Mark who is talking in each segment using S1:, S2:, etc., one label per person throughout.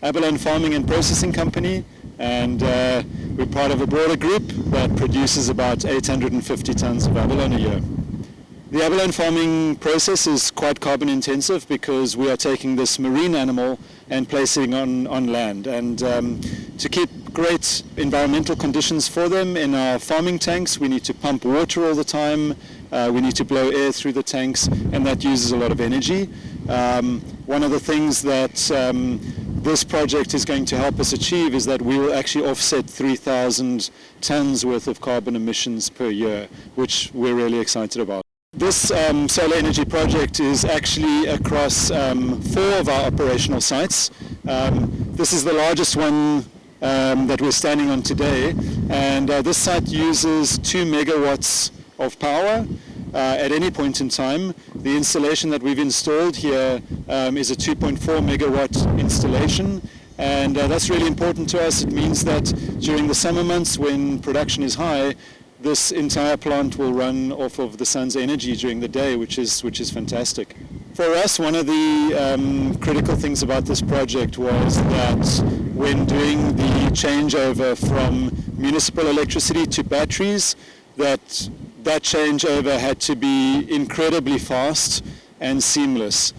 S1: abalone farming and processing company, and we're part of a broader group that produces about 850 tons of abalone a year. The abalone farming process is quite carbon intensive because we are taking this marine animal and placing on land, and to keep great environmental conditions for them in our farming tanks, we need to pump water all the time, we need to blow air through the tanks, and that uses a lot of energy. One of the things that this project is going to help us achieve is that we will actually offset 3,000 tons worth of carbon emissions per year, which we're really excited about. This solar energy project is actually across 4 of our operational sites. This is the largest one that we're standing on today, and this site uses 2 megawatts of power at any point in time. The installation that we've installed here is a 2.4 megawatt installation, and that's really important to us. It means that during the summer months when production is high, this entire plant will run off of the sun's energy during the day, which is fantastic. For us, one of the critical things about this project was that when doing the changeover from municipal electricity to batteries, that changeover had to be incredibly fast and seamless,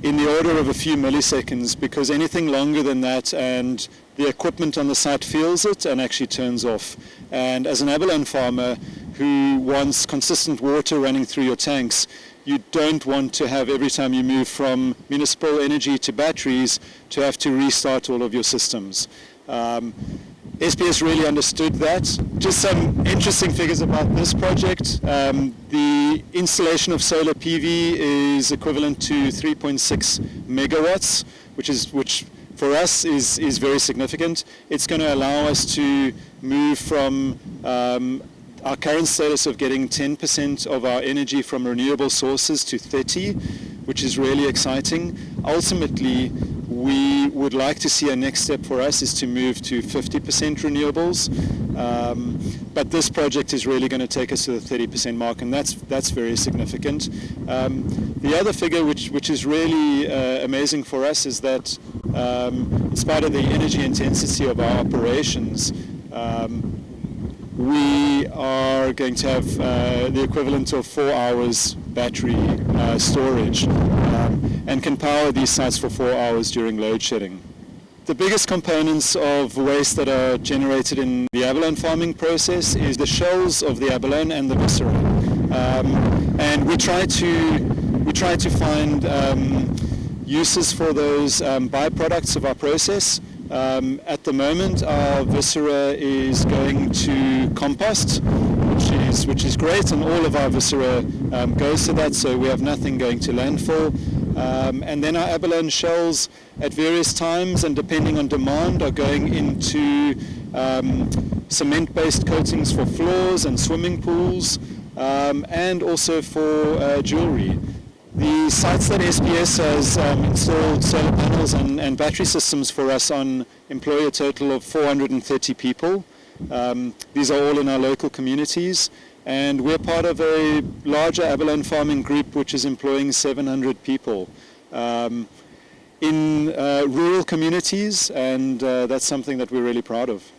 S1: in the order of a few milliseconds, because anything longer than that and the equipment on the site feels it and actually turns off. And as an abalone farmer who wants consistent water running through your tanks, you don't want to have, every time you move from municipal energy to batteries, to have to restart all of your systems. SPS really understood that. Just some interesting figures about this project. The installation of solar PV is equivalent to 3.6 megawatts, which for us is very significant. It's going to allow us to move from our current status of getting 10% of our energy from renewable sources to 30%, which is really exciting. Ultimately, we would like to see a next step for us is to move to 50% renewables, but this project is really going to take us to the 30% mark, and that's very significant. The other figure which is really amazing for us is that in spite of the energy intensity of our operations, we are going to have the equivalent of 4 hours battery storage, and can power these sites for 4 hours during load shedding. The biggest components of waste that are generated in the abalone farming process is the shells of the abalone and the viscera, and we try to find uses for those byproducts of our process. At the moment, our viscera is going to compost, which is great, and all of our viscera goes to that, so we have nothing going to landfill. And then our abalone shells at various times and depending on demand are going into cement-based coatings for floors and swimming pools, and also for jewelry. The sites that SPS has installed solar panels and battery systems for us on employ a total of 430 people. These are all in our local communities, and we're part of a larger abalone farming group which is employing 700 people in rural communities, and that's something that we're really proud of.